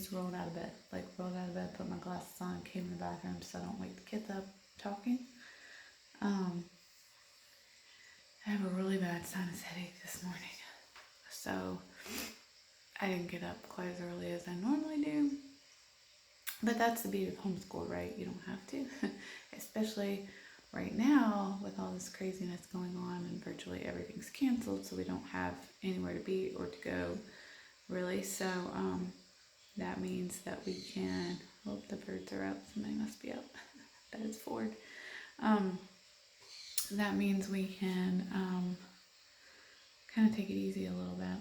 just rolled out of bed. Like rolled out of bed, put my glasses on, came in the bathroom so I don't wake the kids up talking. I have a really bad sinus headache this morning. So I didn't get up quite as early as I normally do. But that's the beauty of homeschool, right? You don't have to. Especially right now with all this craziness going on and virtually everything's canceled, so we don't have anywhere to be or to go, really. So that means that we can, oh, the birds are up. Somebody must be up. That is Ford. That means we can kind of take it easy a little bit.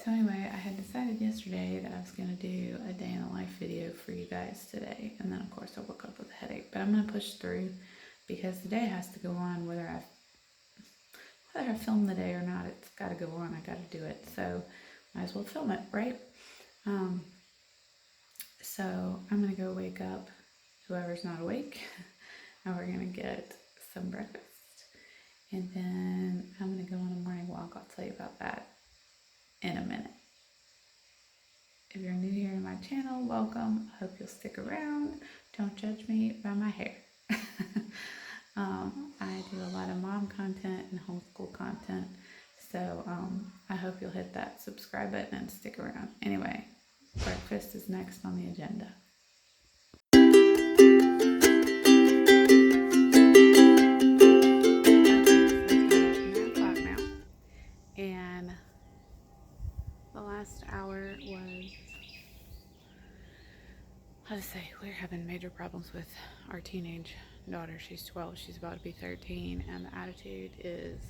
So anyway, I had decided yesterday that I was going to do a day in the life video for you guys today. And then of course I woke up with a headache, but I'm going to push through because the day has to go on whether I film the day or not. It's got to go on. I got to do it. So might as well film it, right? So I'm going to go wake up whoever's not awake and we're going to get some breakfast. And then I'm going to go on a morning walk. I'll tell you about that in a minute. If you're new here to my channel, welcome. I hope you'll stick around. Don't judge me by my hair. I do a lot of mom content and homeschool content. So I hope you'll hit that subscribe button and stick around. Anyway, breakfast is next on the agenda. And the last hour was, how to say, we're having major problems with our teenage daughter. She's 12, she's about to be 13, and the attitude is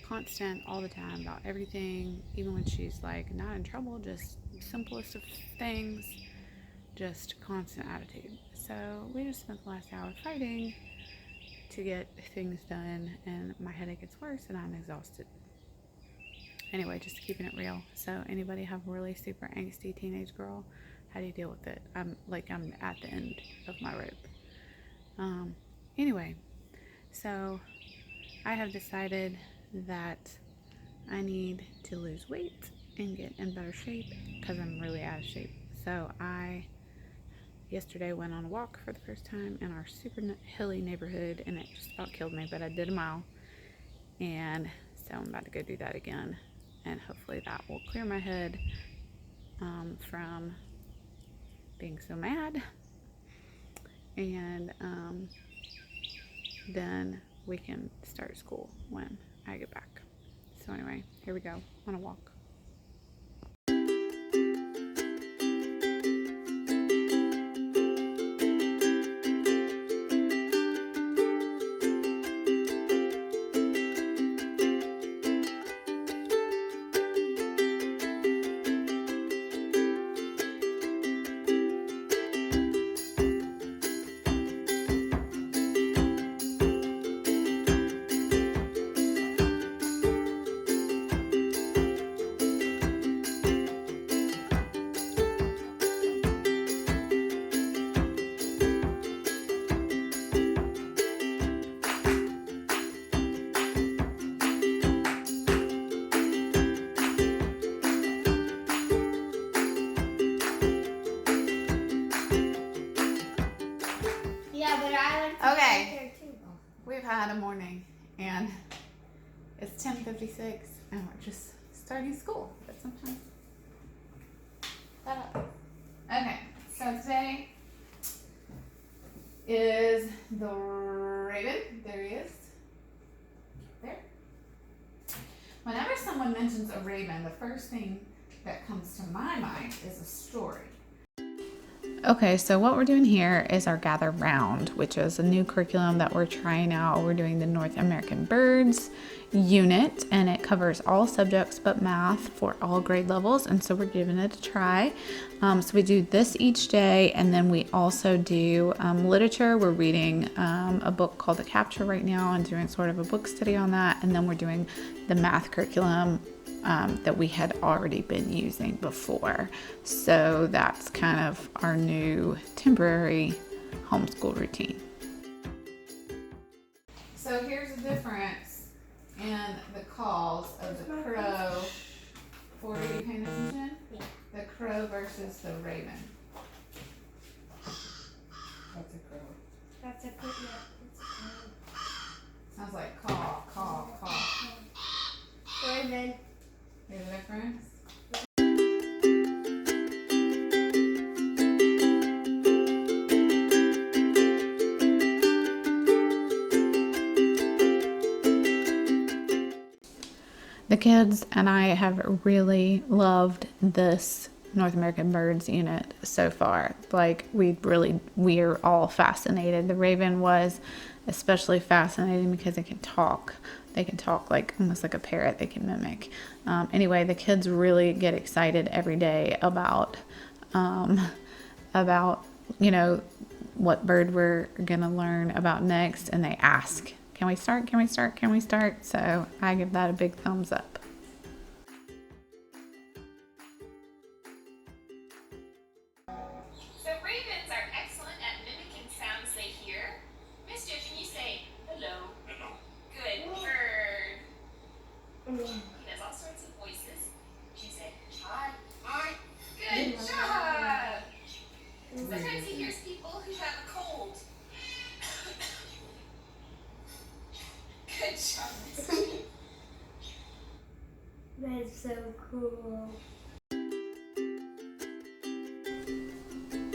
constant all the time about everything, even when she's like not in trouble, just simplest of things, just constant attitude. So we just spent the last hour fighting to get things done, and my headache gets worse and I'm exhausted. Anyway, just keeping it real. So anybody have a really super angsty teenage girl? How do you deal with it? I'm at the end of my rope. Anyway, so I have decided that I need to lose weight and get in better shape because I'm really out of shape. So I yesterday went on a walk for the first time in our super hilly neighborhood, and it just about killed me, but I did a mile. And so I'm about to go do that again. And hopefully that will clear my head from being so mad. And then we can start school when I get back. So anyway, here we go on a walk. Okay, we've had a morning and it's 10:56 and we're just starting school, but sometimes that happens. Okay, so today is the Raven. There he is. There. Whenever someone mentions a raven, the first thing that comes to my mind is a story. Okay, so what we're doing here is our Gather Round, which is a new curriculum that we're trying out. We're doing the North American Birds unit, and it covers all subjects but math for all grade levels, and so we're giving it a try. So we do this each day, and then we also do literature. We're reading a book called The Capture right now and doing sort of a book study on that, and then we're doing the math curriculum that we had already been using before. So that's kind of our new temporary homeschool routine. So here's the difference in the calls of the crow. Are you paying attention? Yeah. The crow versus the raven. Sounds like cough, cough, cough. Raven. Hear the difference? The kids and I have really loved this North American Birds unit so far. Like, we're all fascinated. The Raven was especially fascinating because they can talk. They can talk like almost like a parrot. They can mimic. Anyway, the kids really get excited every day about what bird we're gonna learn about next, and they ask, "Can we start? Can we start? Can we start?" So I give that a big thumbs up. So ravens are excellent at mimicking sounds they hear. Mister, can you say hello? Hello. Good bird. He does all sorts of voices. Can you say hi? Hi. Good job. Sometimes he hears people who have a cold. Good job, Mister. That's so cool.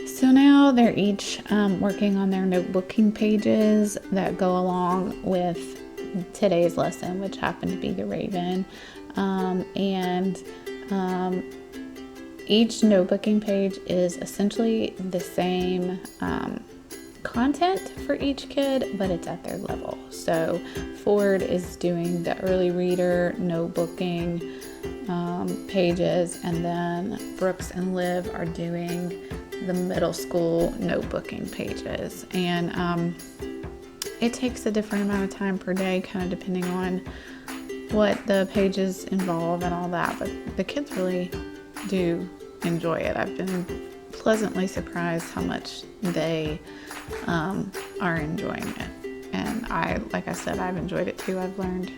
So now they're each working on their notebooking pages that go along with today's lesson, which happened to be the Raven. Each notebooking page is essentially the same content for each kid, but it's at their level. So Ford is doing the early reader notebooking pages, and then Brooks and Liv are doing the middle school notebooking pages. And it takes a different amount of time per day, kind of depending on what the pages involve and all that, but the kids really do enjoy it. I've been pleasantly surprised how much they are enjoying it, and like I said, I've enjoyed it too. I've learned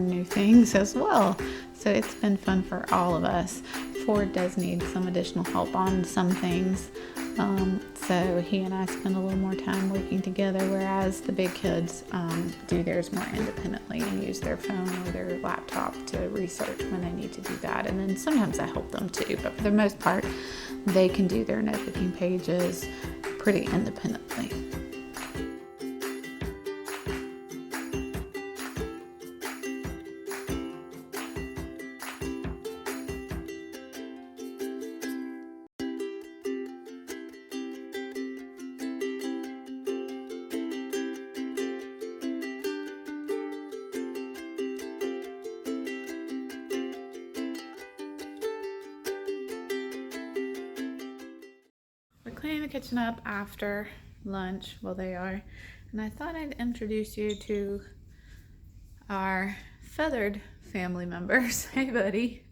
new things as well, so it's been fun for all of us. Ford does need some additional help on some things, so he and I spend a little more time working together, whereas the big kids do theirs more independently and use their phone or their laptop to research when they need to do that. And then sometimes I help them too, but for the most part, they can do their notebooking pages pretty independently. We're cleaning the kitchen up after lunch. Well, they are. And I thought I'd introduce you to our feathered family members. Hey, buddy.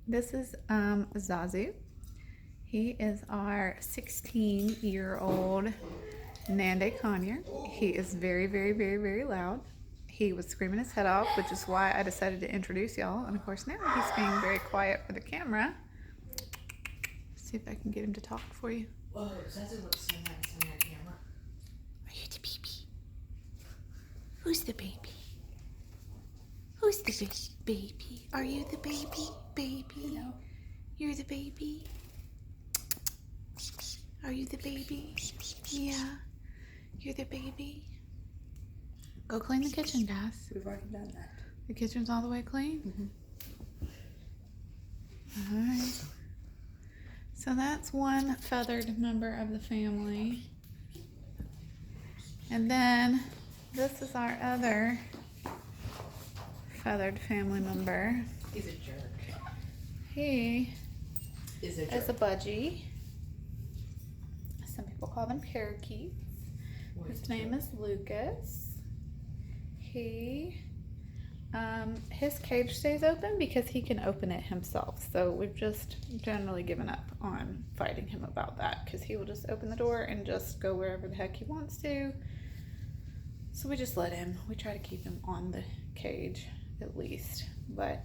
This is Zazu. He is our 16-year-old Nande Conyer. He is very, very, very, very loud. He was screaming his head off, which is why I decided to introduce y'all. And of course, now he's being very quiet for the camera. See if I can get him to talk for you. Whoa, Zazu looks so nice on that camera. Are you the baby? Who's the baby? Who's the baby? Are you the baby? Baby? No. You're the baby? Are you the baby? Yeah. You're the baby? Go clean the kitchen, guys. We've already done that. The kitchen's all the way clean? Mm-hmm. Alright. So that's one feathered member of the family. And then this is our other feathered family member. He's a jerk. He Is a jerk. is a budgie. Some people call them parakeets. His name is Lucas. His cage stays open because he can open it himself. So we've just generally given up on fighting him about that, because he will just open the door and just go wherever the heck he wants to. So we just let him. We try to keep him on the cage at least. But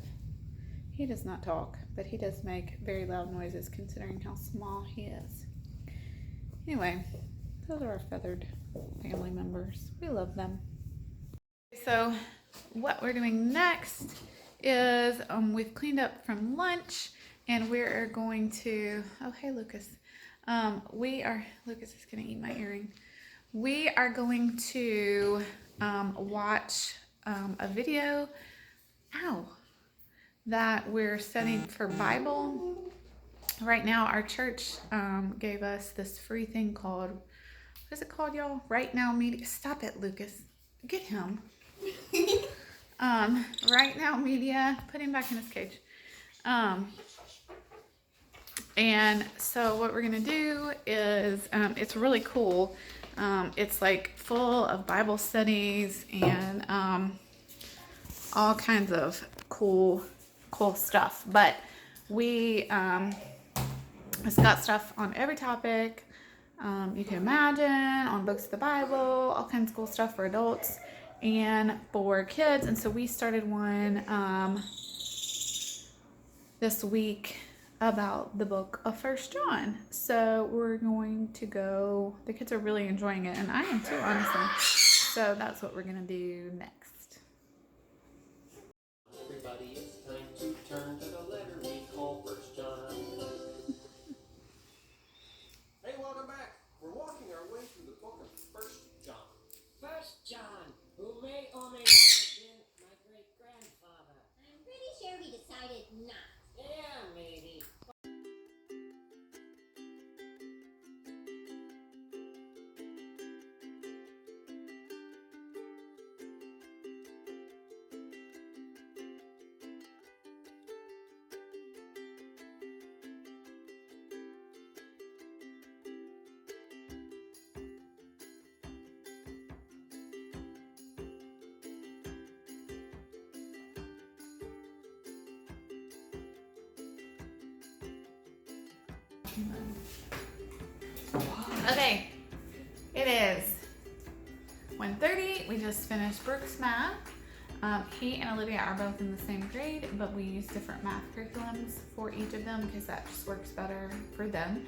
he does not talk, but he does make very loud noises considering how small he is. Anyway, those are our feathered family members. We love them. So what we're doing next is we've cleaned up from lunch and we're going to, oh hey Lucas, Lucas is gonna eat my earring. We are going to watch a video, that we're studying for Bible. Right now our church gave us this free thing called, what is it called, y'all? Right Now Media. Stop it, Lucas. Get him. Right Now Media. Put him back in his cage. And so what we're gonna do is, it's really cool. It's like full of Bible studies and all kinds of cool stuff. But it's got stuff on every topic you can imagine, on books of the Bible, all kinds of cool stuff for adults and for kids. And so we started one this week about the book of 1 John. So we're going to go, the kids are really enjoying it, and I am too, honestly. So that's what we're gonna do next. Everybody, it's time to turn to the letter we call 1 John. Hey, welcome back. We're walking our way through the book of 1 John. 1 John, who may or may not have been my great-grandfather. I'm pretty sure he decided not. Yeah, maybe. Okay, it is 1:30. We just finished Brooke's math. He and Olivia are both in the same grade, but we use different math curriculums for each of them because that just works better for them.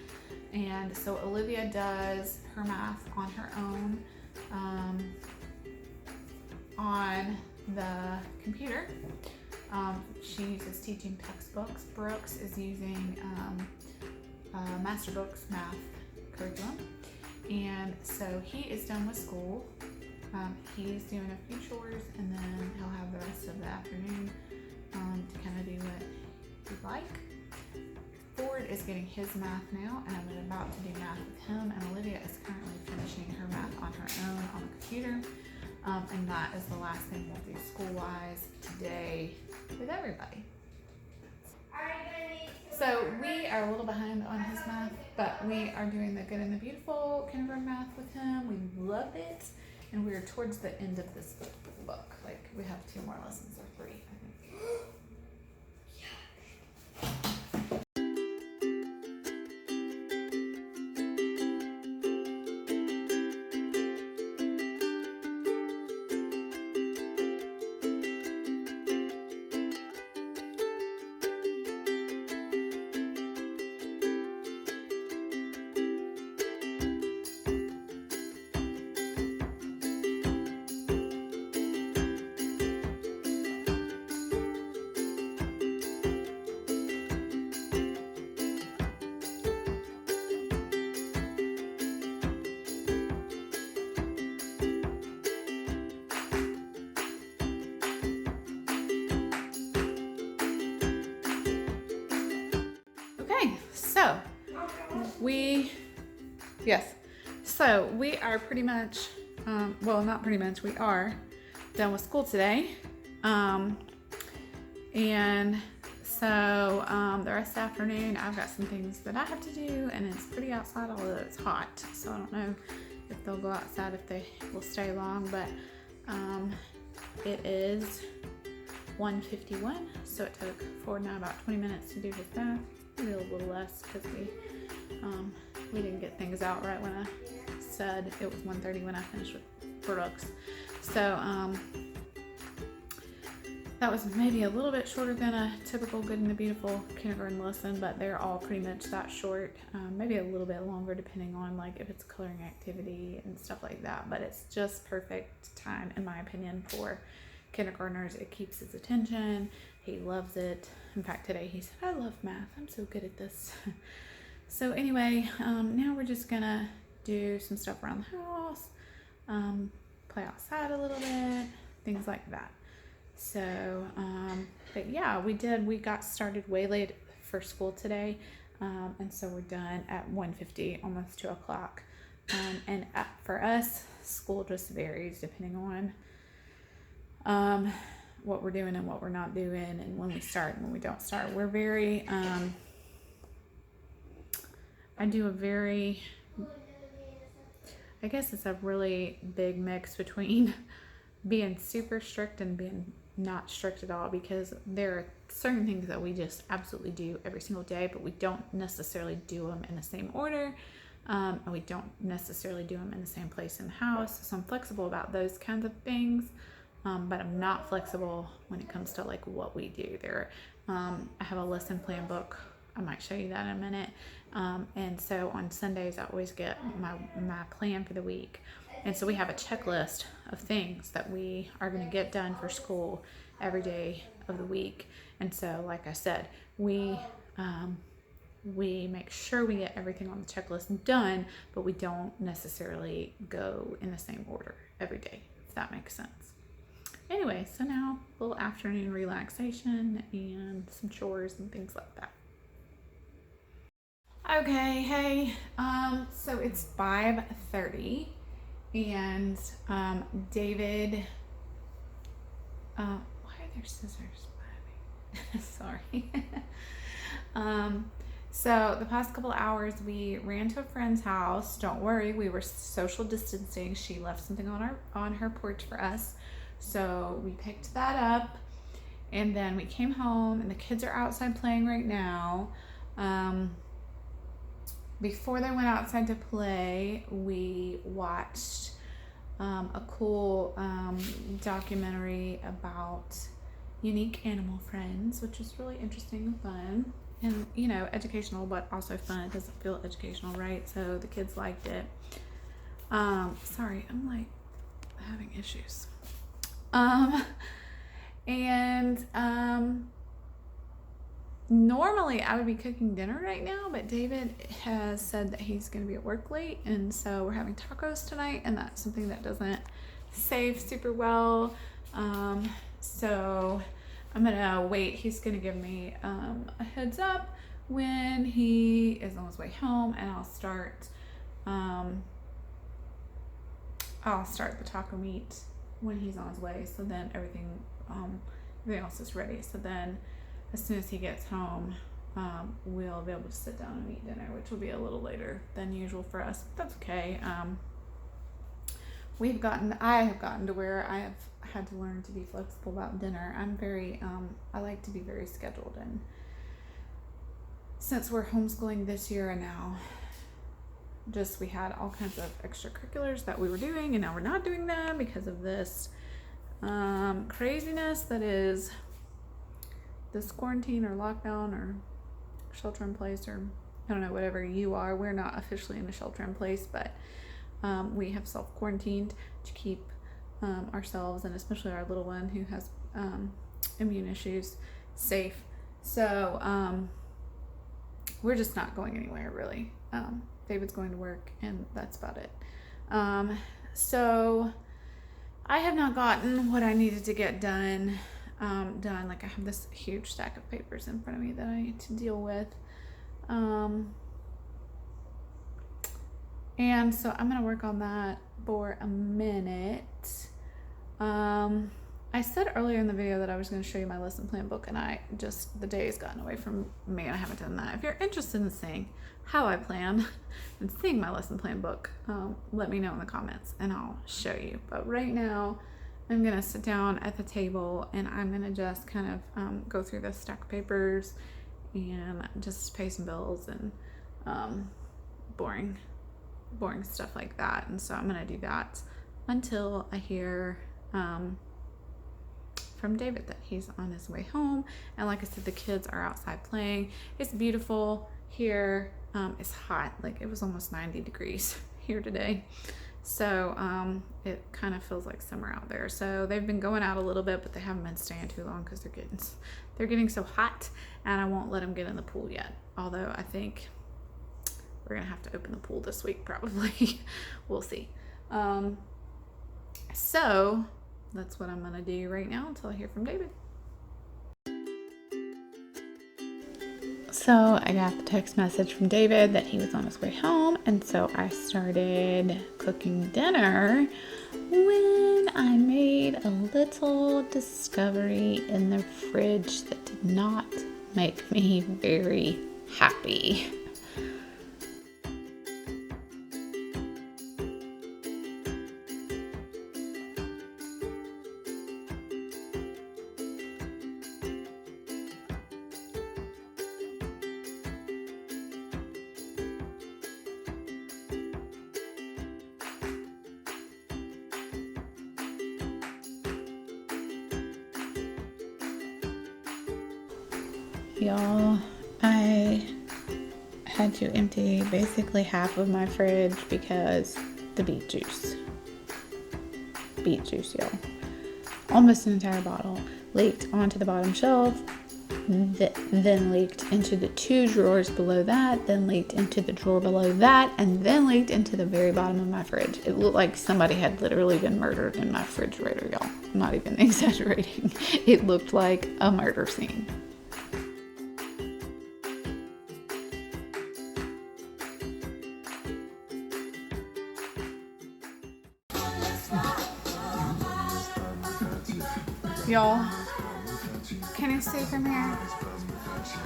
And so Olivia does her math on her own on the computer. She uses teaching textbooks. Brooks is using Master Books math curriculum. And so he is done with school. He's doing a few chores and then he'll have the rest of the afternoon to kind of do what he'd like. Ford is getting his math now, and I'm about to do math with him, and Olivia is currently finishing her math on her own on the computer. And that is the last thing we'll do school-wise today with everybody. So we are a little behind on his math, but we are doing the Good and the Beautiful kindergarten math with him. We love it, and we're towards the end of this book. Like, we have 2 more lessons or 3, I think. So we are pretty much, well, not pretty much, we are done with school today. And so the rest of the afternoon, I've got some things that I have to do, and it's pretty outside, although it's hot. So I don't know if they'll go outside, if they will stay long, but it is 1:51, so it took Ford and I about 20 minutes to do his math. Maybe a little less because we didn't get things out right when I said it was 1:30 when I finished with Brooks. So That was maybe a little bit shorter than a typical Good and the Beautiful kindergarten lesson, but they're all pretty much that short. Maybe a little bit longer depending on like if it's a coloring activity and stuff like that. But it's just perfect time, in my opinion, for kindergartners. It keeps his attention. He loves it. In fact, today he said, "I love math. I'm so good at this." So anyway, now we're just gonna do some stuff around the house, play outside a little bit, things like that. So, but yeah, we got started way late for school today. And so we're done at 1:50, almost 2 o'clock. And for us, school just varies depending on, what we're doing and what we're not doing and when we start and when we don't start. We're very, I guess it's a really big mix between being super strict and being not strict at all, because there are certain things that we just absolutely do every single day, but we don't necessarily do them in the same order, and we don't necessarily do them in the same place in the house. So I'm flexible about those kinds of things, but I'm not flexible when it comes to like what we do there. I have a lesson plan book. I might show you that in a minute. And so on Sundays I always get my plan for the week. And so we have a checklist of things that we are going to get done for school every day of the week. And so, like I said, we make sure we get everything on the checklist done, but we don't necessarily go in the same order every day, if that makes sense. Anyway, so now a little afternoon relaxation and some chores and things like that. Okay, hey, so it's 5:30. And David, why are there scissors by me? Sorry. So the past couple of hours we ran to a friend's house. Don't worry, we were social distancing. She left something on her porch for us, so we picked that up, and then we came home, and the kids are outside playing right now. Before they went outside to play, we watched a cool documentary about unique animal friends, which was really interesting and fun, and educational, but also fun. It doesn't feel educational, right? So the kids liked it. Sorry, I'm like having issues. Normally I would be cooking dinner right now, but David has said that he's going to be at work late, and so we're having tacos tonight, and that's something that doesn't save super well. So I'm going to wait. He's going to give me a heads up when he is on his way home, and I'll start the taco meat when he's on his way, so then everything else is ready. So then as soon as he gets home, we'll be able to sit down and eat dinner, which will be a little later than usual for us. But that's okay. I have gotten to where I have had to learn to be flexible about dinner. I like to be very scheduled, and since we're homeschooling this year, and now we had all kinds of extracurriculars that we were doing, and now we're not doing them because of this craziness that is this quarantine or lockdown or shelter in place, or I don't know, whatever you are. We're not officially in a shelter in place, but we have self-quarantined to keep ourselves, and especially our little one who has immune issues, safe. So we're just not going anywhere really. David's going to work, and that's about it. So I have not gotten what I needed to get done. Like I have this huge stack of papers in front of me that I need to deal with. And so I'm gonna work on that for a minute. I said earlier in the video that I was going to show you my lesson plan book, and the day has gotten away from me and I haven't done that. If you're interested in seeing how I plan and seeing my lesson plan book, let me know in the comments and I'll show you. But right now I'm going to sit down at the table, and I'm going to just kind of go through this stack of papers and just pay some bills and boring stuff like that. And so I'm going to do that until I hear from David that he's on his way home. And like I said, the kids are outside playing. It's beautiful here. It's hot, like it was almost 90 degrees here today. So it kind of feels like summer out there. So they've been going out a little bit, but they haven't been staying too long because they're getting so hot, and I won't let them get in the pool yet. Although I think we're gonna have to open the pool this week probably. We'll see. So that's what I'm gonna do right now until I hear from David. So I got the text message from David that he was on his way home, and so I started cooking dinner when I made a little discovery in the fridge that did not make me very happy. Y'all, I had to empty basically half of my fridge because the beet juice, y'all, almost an entire bottle leaked onto the bottom shelf, then leaked into the 2 drawers below that, then leaked into the drawer below that, and then leaked into the very bottom of my fridge. It looked like somebody had literally been murdered in my refrigerator, y'all. I'm not even exaggerating. It looked like a murder scene. Y'all, can you see from here?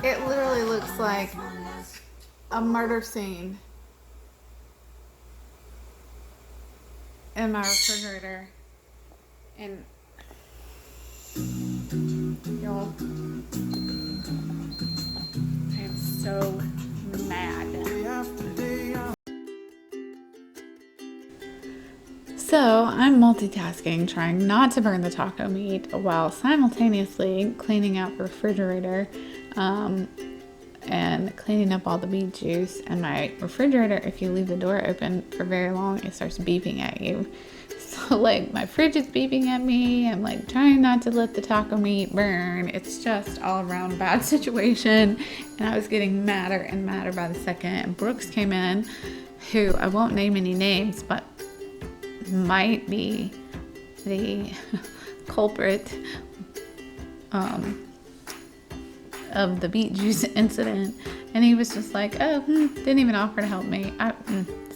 It literally looks like a murder scene in my refrigerator. And y'all, I am so mad. So I'm multitasking, trying not to burn the taco meat while simultaneously cleaning out the refrigerator and cleaning up all the beet juice. And my refrigerator, if you leave the door open for very long, it starts beeping at you. So like my fridge is beeping at me. I'm like trying not to let the taco meat burn. It's just all around a bad situation. And I was getting madder and madder by the second. And Brooks came in, who I won't name any names, but might be the culprit of the beet juice incident, and he was just like, oh, didn't even offer to help me.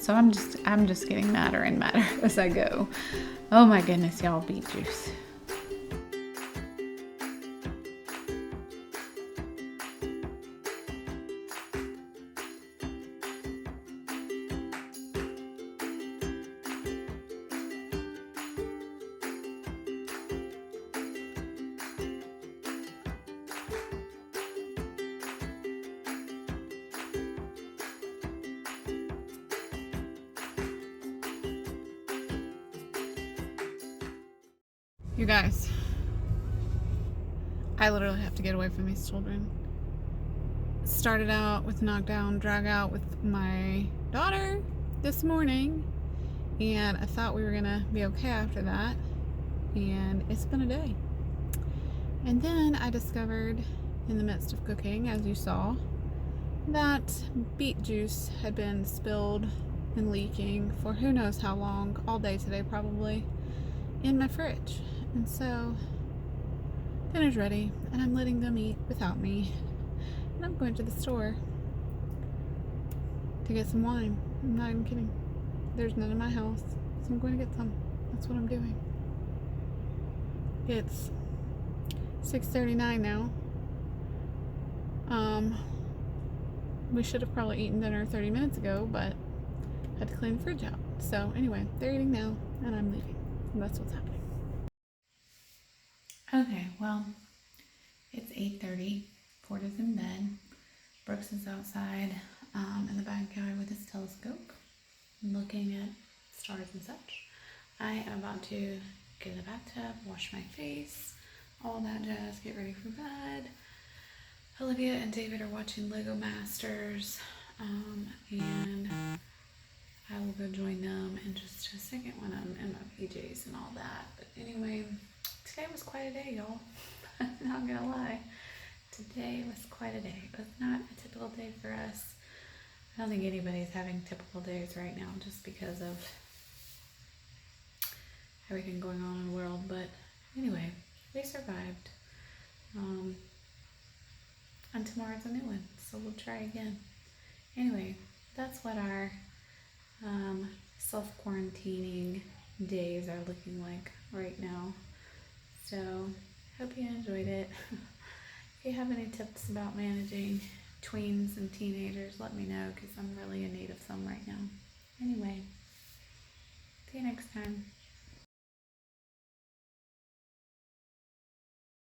So I'm just getting madder and madder as I go. Oh my goodness, y'all, beet juice. You guys, I literally have to get away from these children. Started out with knockdown, drag out with my daughter this morning, and I thought we were gonna be okay after that, and it's been a day. And then I discovered in the midst of cooking, as you saw, that beet juice had been spilled and leaking for who knows how long, all day today probably, in my fridge. And so dinner's ready, and I'm letting them eat without me. And I'm going to the store to get some wine. I'm not even kidding. There's none in my house, so I'm going to get some. That's what I'm doing. It's 6:39 now. We should have probably eaten dinner 30 minutes ago, but I had to clean the fridge out. So anyway, they're eating now, and I'm leaving. And that's what's happening. Okay, well, it's 8:30. Porter's in bed. Brooks is outside in the backyard with his telescope, looking at stars and such. I am about to get in the bathtub, wash my face, all that jazz, get ready for bed. Olivia and David are watching Lego Masters, and I will go join them in just a second when I'm in my PJs and all that. But anyway, today was quite a day, y'all. Not gonna lie. Today was quite a day. It was not a typical day for us. I don't think anybody's having typical days right now just because of everything going on in the world. But anyway, we survived. And tomorrow's a new one, so we'll try again. Anyway, that's what our self-quarantining days are looking like right now. So, hope you enjoyed it. If you have any tips about managing tweens and teenagers, let me know, because I'm really in need of some right now. Anyway, see you next time.